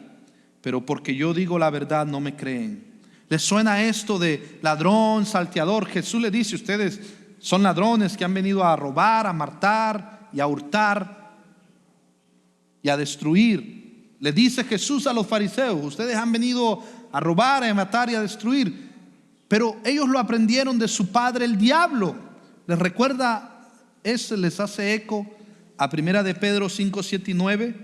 Pero porque yo digo la verdad, no me creen. ¿Les suena esto de ladrón, salteador? Jesús le dice: ustedes son ladrones que han venido a robar, a matar y a hurtar y a destruir. Le dice Jesús a los fariseos: ustedes han venido a robar, a matar y a destruir. Pero ellos lo aprendieron de su padre el diablo. ¿Les recuerda? Les hace eco a 1 de Pedro 5:7-9,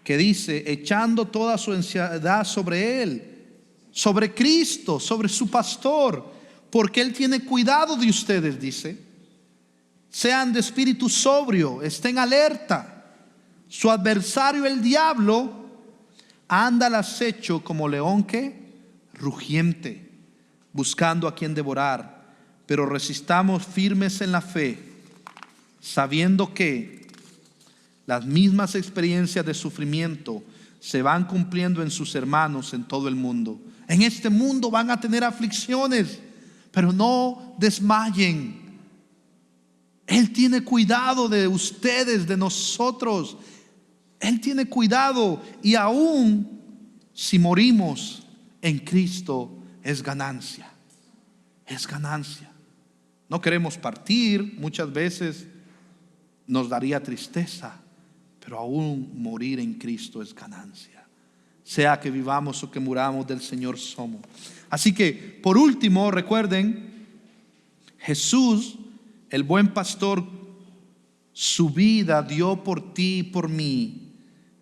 que dice: echando toda su ansiedad sobre Él, sobre Cristo, sobre su pastor, porque Él tiene cuidado de ustedes, dice. Sean de espíritu sobrio, estén alerta. Su adversario el diablo anda al acecho como león que rugiente, buscando a quien devorar. Pero resistamos firmes en la fe, sabiendo que las mismas experiencias de sufrimiento se van cumpliendo en sus hermanos en todo el mundo. En este mundo van a tener aflicciones, pero no desmayen. Él tiene cuidado de ustedes, de nosotros. Él tiene cuidado, y aún si morimos en Cristo es ganancia. Es ganancia. No queremos partir, muchas veces nos daría tristeza, pero aún morir en Cristo es ganancia. Sea que vivamos o que muramos, del Señor somos. Así que, por último, recuerden, Jesús, el buen pastor, Su vida dio por ti y por mí.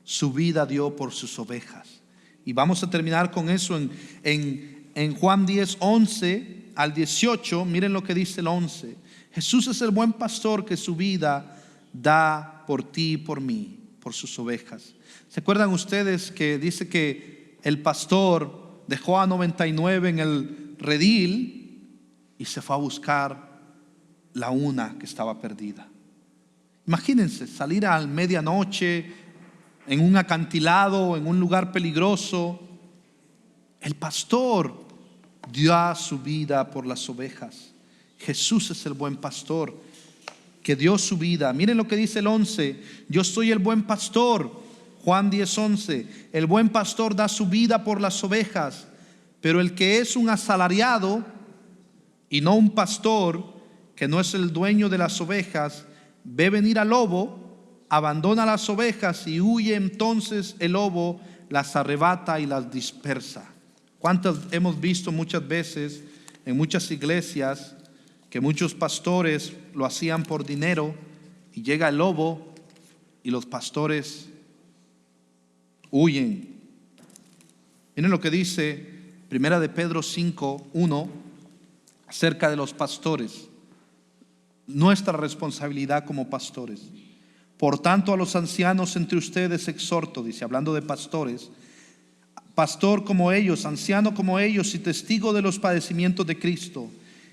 Su vida dio por sus ovejas. Y vamos a terminar con eso en Juan 10, 11 al 18. Miren lo que dice el 11. Jesús es el buen pastor que su vida da por ti y por mí, por sus ovejas. ¿Se acuerdan ustedes que dice que el pastor dejó a 99 en el redil y se fue a buscar la una que estaba perdida? Imagínense salir a medianoche en un acantilado, en un lugar peligroso. El pastor dio su vida por las ovejas. Jesús es el buen pastor que dio su vida. Miren lo que dice el 11. Yo soy el buen pastor. Juan 10, 11. El buen pastor da su vida por las ovejas, pero el que es un asalariado y no un pastor, que no es el dueño de las ovejas, ve venir al lobo, abandona las ovejas y huye. Entonces el lobo las arrebata y las dispersa. ¿Cuántas hemos visto muchas veces en muchas iglesias que muchos pastores lo hacían por dinero y llega el lobo y los pastores huyen? Miren lo que dice Primera de Pedro 5, 1 acerca de los pastores. Nuestra responsabilidad como pastores. Por tanto, a los ancianos entre ustedes exhorto, dice, hablando de pastores, pastor como ellos, anciano como ellos y testigo de los padecimientos de Cristo,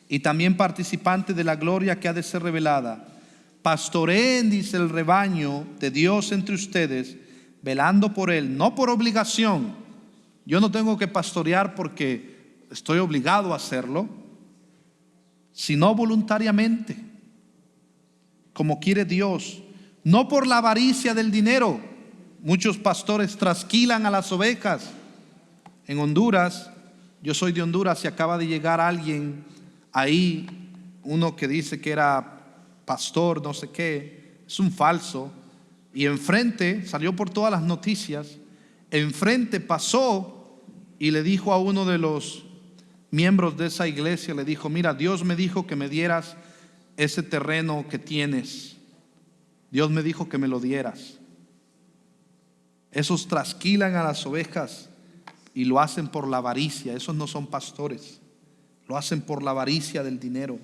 y también participante de la gloria que ha de ser revelada. Pastoreen, dice, el rebaño de Dios entre ustedes, velando por él, no por obligación. Yo no tengo que pastorear porque estoy obligado a hacerlo, sino voluntariamente, como quiere Dios, no por la avaricia del dinero. Muchos pastores trasquilan a las ovejas. En Honduras, yo soy de Honduras y acaba de llegar alguien ahí, uno que dice que era pastor, no sé qué, es un falso, y enfrente, salió por todas las noticias, enfrente pasó y le dijo a uno de los miembros de esa iglesia, le dijo, mira, Dios me dijo que me dieras ese terreno que tienes. Dios me dijo que me lo dieras. Esos trasquilan a las ovejas y lo hacen por la avaricia. Esos no son pastores. Lo hacen por la avaricia del dinero.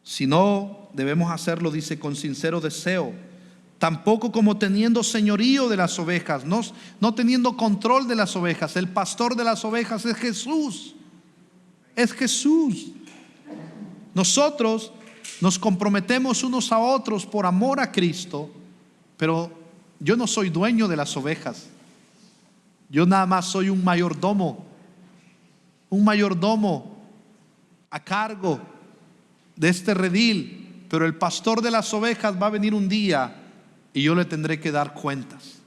Si no, debemos hacerlo, dice, con sincero deseo. Tampoco como teniendo señorío de las ovejas, no teniendo control de las ovejas. El pastor de las ovejas es Jesús. Es Jesús. Nosotros nos comprometemos unos a otros por amor a Cristo, pero yo no soy dueño de las ovejas. Yo nada más soy un mayordomo a cargo de este redil, pero el pastor de las ovejas va a venir un día y yo le tendré que dar cuentas.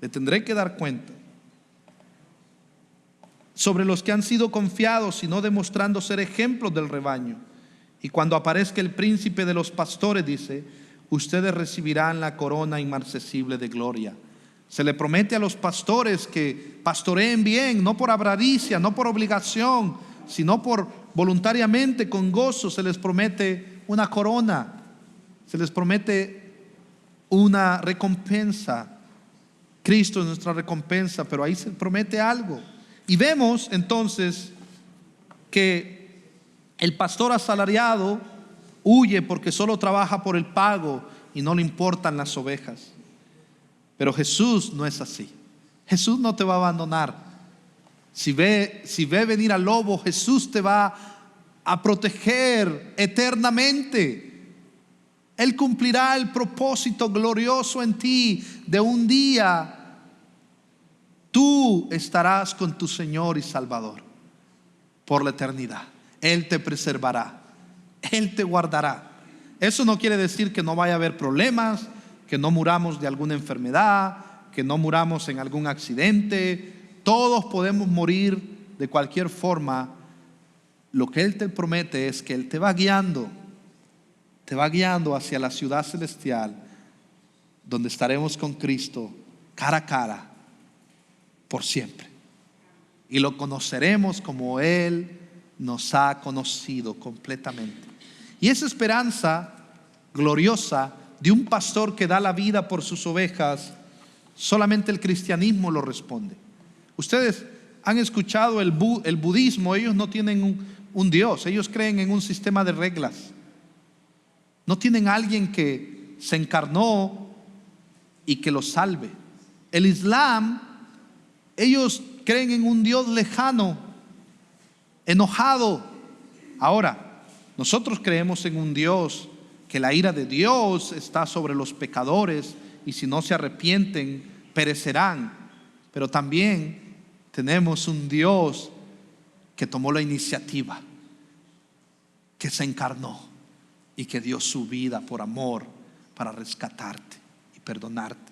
Le tendré que dar cuenta sobre los que han sido confiados y no demostrando ser ejemplos del rebaño. Y cuando aparezca el príncipe de los pastores, dice, ustedes recibirán la corona inmarcesible de gloria. Se le promete a los pastores que pastoreen bien, no por avaricia, no por obligación, sino por voluntariamente, con gozo. Se les promete una corona, se les promete una recompensa. Cristo es nuestra recompensa, pero ahí se promete algo. Y vemos entonces que el pastor asalariado huye porque solo trabaja por el pago y no le importan las ovejas. Pero Jesús no es así. Jesús no te va a abandonar. Si ve venir al lobo, Jesús te va a proteger eternamente. Él cumplirá el propósito glorioso en ti de un día tú estarás con tu Señor y Salvador por la eternidad. Él te preservará, Él te guardará. Eso no quiere decir que no vaya a haber problemas, que no muramos de alguna enfermedad, que no muramos en algún accidente. Todos podemos morir de cualquier forma. Lo que Él te promete es que Él te va guiando hacia la ciudad celestial, donde estaremos con Cristo cara a cara por siempre, y lo conoceremos como Él nos ha conocido completamente. Y esa esperanza gloriosa de un pastor que da la vida por sus ovejas, solamente el cristianismo lo responde. Ustedes han escuchado el budismo. Ellos no tienen un Dios, ellos creen en un sistema de reglas. No tienen alguien que se encarnó y que los salve. El Islam, ellos creen en un Dios lejano, enojado. Ahora, nosotros creemos en un Dios que la ira de Dios está sobre los pecadores y si no se arrepienten perecerán. Pero también tenemos un Dios que tomó la iniciativa, que se encarnó y que dio su vida por amor para rescatarte y perdonarte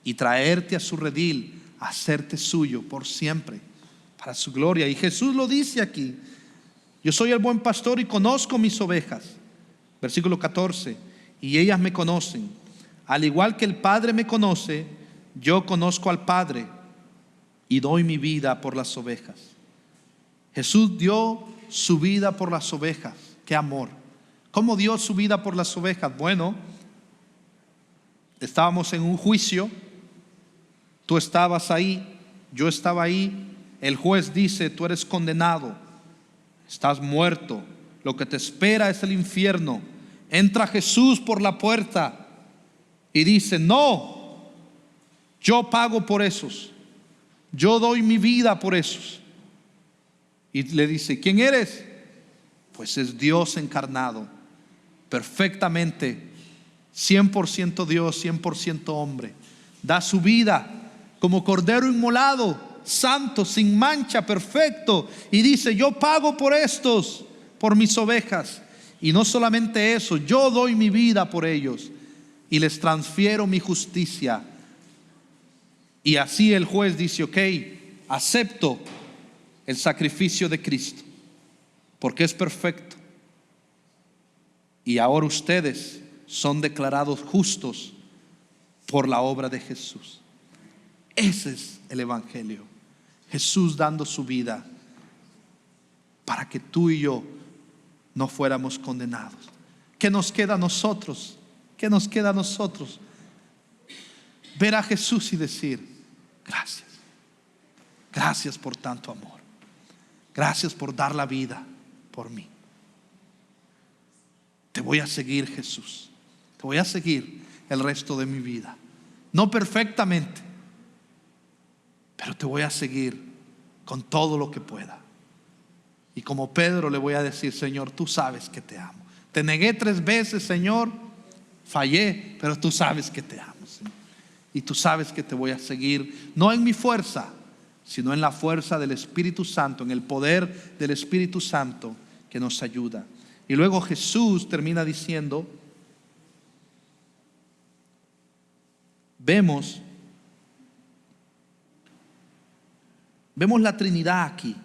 y traerte a su redil, a hacerte suyo por siempre, para su gloria. Y Jesús lo dice aquí: yo soy el buen pastor y conozco mis ovejas. Versículo 14: y ellas me conocen, al igual que el Padre me conoce, yo conozco al Padre y doy mi vida por las ovejas. Jesús dio su vida por las ovejas. ¡Qué amor! ¿Cómo dio su vida por las ovejas? Bueno, estábamos en un juicio. Tú estabas ahí, yo estaba ahí. El juez dice: tú eres condenado, estás muerto, lo que te espera es el infierno. Entra Jesús por la puerta y dice: no, yo pago por esos, yo doy mi vida por esos. Y le dice: ¿quién eres? Pues es Dios encarnado, perfectamente 100% Dios, 100% hombre. Da su vida como cordero inmolado, santo, sin mancha, perfecto. Y dice: yo pago por estos, por mis ovejas. Y no solamente eso, yo doy mi vida por ellos y les transfiero mi justicia. Y así el juez dice: ok, acepto el sacrificio de Cristo porque es perfecto. Y ahora ustedes son declarados justos por la obra de Jesús. Ese es el evangelio. Jesús dando su vida para que tú y yo no fuéramos condenados. ¿Qué nos queda a nosotros? ¿Qué nos queda a nosotros? Ver a Jesús y decir: gracias, gracias por tanto amor, gracias por dar la vida por mí. Te voy a seguir, Jesús, te voy a seguir el resto de mi vida. No perfectamente, pero te voy a seguir con todo lo que pueda. Y como Pedro le voy a decir: Señor, tú sabes que te amo. Te negué 3 veces, Señor, fallé, pero tú sabes que te amo, Señor. Y tú sabes que te voy a seguir, no en mi fuerza, sino en la fuerza del Espíritu Santo, en el poder del Espíritu Santo que nos ayuda. Y luego Jesús termina diciendo, vemos la Trinidad aquí.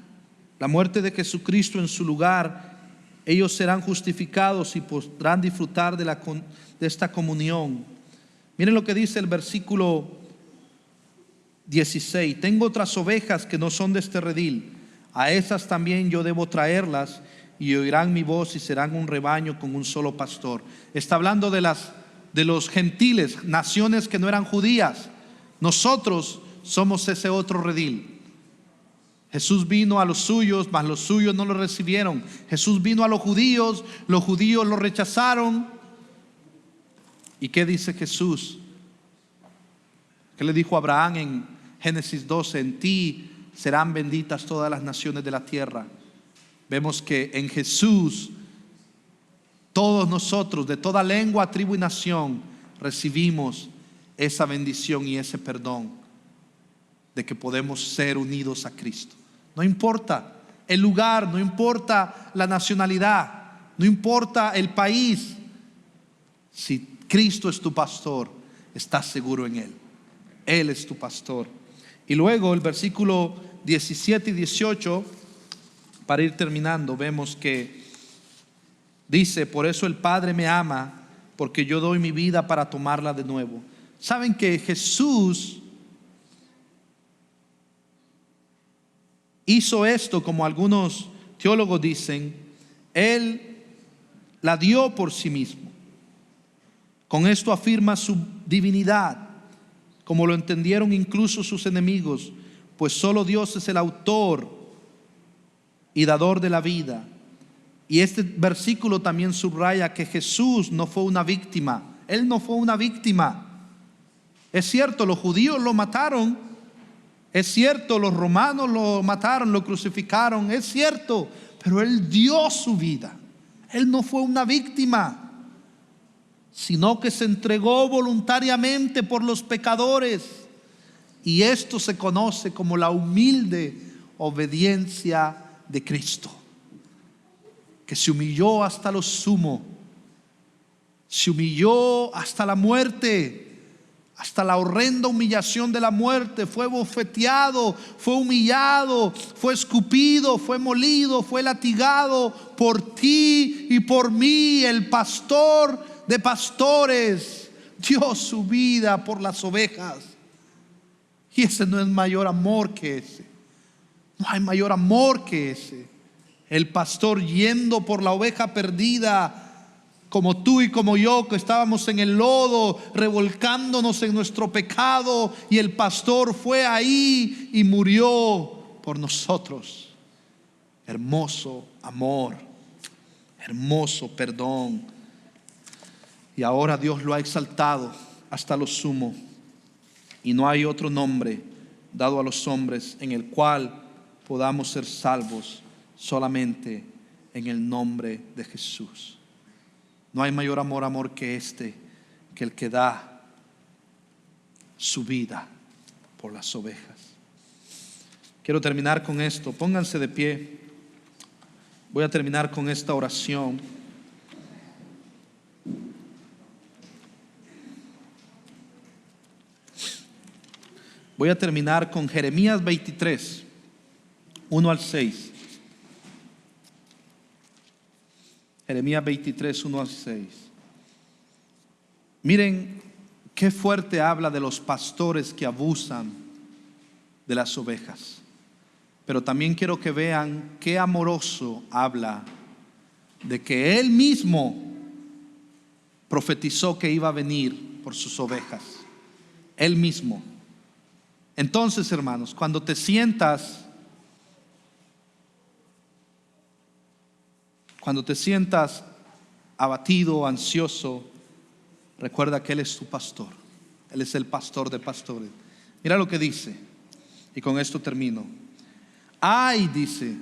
La muerte de Jesucristo en su lugar, ellos serán justificados y podrán disfrutar de esta comunión. Miren lo que dice el versículo 16: tengo otras ovejas que no son de este redil, a esas también yo debo traerlas, y oirán mi voz y serán un rebaño con un solo pastor. Está hablando de los gentiles, naciones que no eran judías. Nosotros somos ese otro redil. Jesús vino a los suyos, mas los suyos no lo recibieron. Jesús vino a los judíos lo rechazaron. ¿Y qué dice Jesús? ¿Qué le dijo a Abraham en Génesis 12? En ti serán benditas todas las naciones de la tierra. Vemos que en Jesús todos nosotros, de toda lengua, tribu y nación, recibimos esa bendición y ese perdón de que podemos ser unidos a Cristo. No importa el lugar, no importa la nacionalidad, no importa el país. Si Cristo es tu pastor, estás seguro en Él. Él es tu pastor. Y luego el versículo 17 y 18, para ir terminando, vemos que dice: por eso el Padre me ama, porque yo doy mi vida para tomarla de nuevo. Saben que Jesús hizo esto, como algunos teólogos dicen, Él la dio por sí mismo. Con esto afirma su divinidad, como lo entendieron incluso sus enemigos, pues solo Dios es el autor y dador de la vida. Y este versículo también subraya que Jesús no fue una víctima. Él no fue una víctima. Es cierto, los judíos lo mataron. Es cierto, los romanos lo mataron, lo crucificaron. Es cierto, pero Él dio su vida. Él no fue una víctima, sino que se entregó voluntariamente por los pecadores. Y esto se conoce como la humilde obediencia de Cristo, que se humilló hasta lo sumo, se humilló hasta la muerte, hasta la horrenda humillación de la muerte. Fue bofeteado, fue humillado, fue escupido, fue molido, fue latigado por ti y por mí. El pastor de pastores dio su vida por las ovejas. Y ese no es mayor amor que ese. No hay mayor amor que ese. El pastor yendo por la oveja perdida, como tú y como yo, que estábamos en el lodo, revolcándonos en nuestro pecado, y el pastor fue ahí y murió por nosotros. Hermoso amor, hermoso perdón. Y ahora Dios lo ha exaltado hasta lo sumo, y no hay otro nombre dado a los hombres en el cual podamos ser salvos, solamente en el nombre de Jesús. No hay mayor amor que este, que el que da su vida por las ovejas. Quiero terminar con esto. Pónganse de pie. Voy a terminar con esta oración. Voy a terminar con Jeremías 23, 1 al 6. Jeremías 23, 1 al 6. Miren qué fuerte habla de los pastores que abusan de las ovejas. Pero también quiero que vean qué amoroso habla de que Él mismo profetizó que iba a venir por sus ovejas. Él mismo. Entonces, hermanos, cuando te sientas abatido, ansioso, recuerda que Él es tu pastor. Él es el pastor de pastores. Mira lo que dice, y con esto termino. Ay, dice,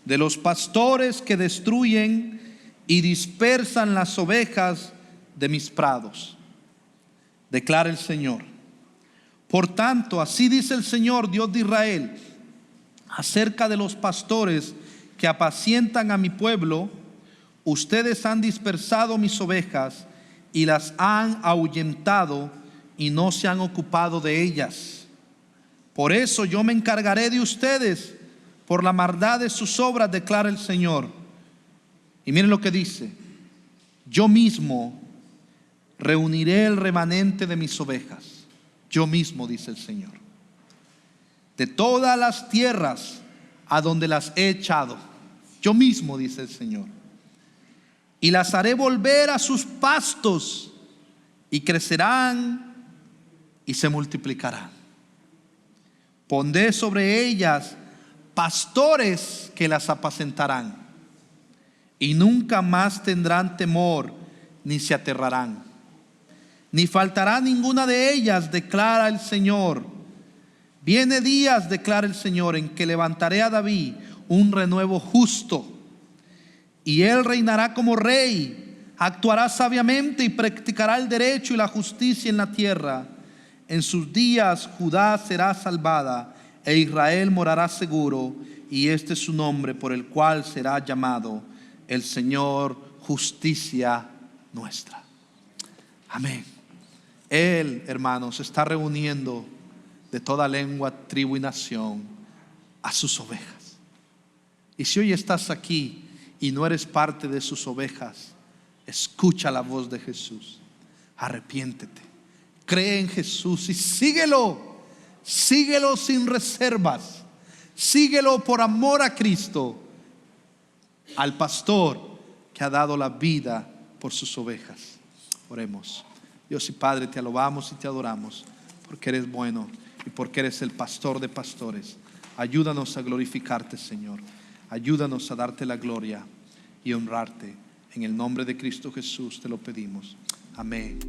de los pastores que destruyen y dispersan las ovejas de mis prados, declara el Señor. Por tanto, así dice el Señor, Dios de Israel, acerca de los pastores que apacientan a mi pueblo: ustedes han dispersado mis ovejas y las han ahuyentado y no se han ocupado de ellas. Por eso yo me encargaré de ustedes por la maldad de sus obras, declara el Señor. Y miren lo que dice: yo mismo reuniré el remanente de mis ovejas. Yo mismo, dice el Señor, de todas las tierras a donde las he echado. Yo mismo, dice el Señor, y las haré volver a sus pastos, y crecerán y se multiplicarán. Pondré sobre ellas pastores que las apacentarán, y nunca más tendrán temor ni se aterrarán. Ni faltará ninguna de ellas, declara el Señor. Viene días, declara el Señor, en que levantaré a David un renuevo justo, y él reinará como rey, actuará sabiamente y practicará el derecho y la justicia en la tierra. En sus días Judá será salvada e Israel morará seguro, y este es su nombre por el cual será llamado el Señor, justicia nuestra. Amén. Él, hermanos, está reuniendo de toda lengua, tribu y nación a sus ovejas. Y si hoy estás aquí y no eres parte de sus ovejas, escucha la voz de Jesús. Arrepiéntete, cree en Jesús y síguelo. Síguelo sin reservas. Síguelo por amor a Cristo, al pastor que ha dado la vida por sus ovejas. Oremos. Dios y Padre, te alabamos y te adoramos porque eres bueno y porque eres el pastor de pastores. Ayúdanos a glorificarte, Señor. Ayúdanos a darte la gloria y honrarte. En el nombre de Cristo Jesús te lo pedimos. Amén.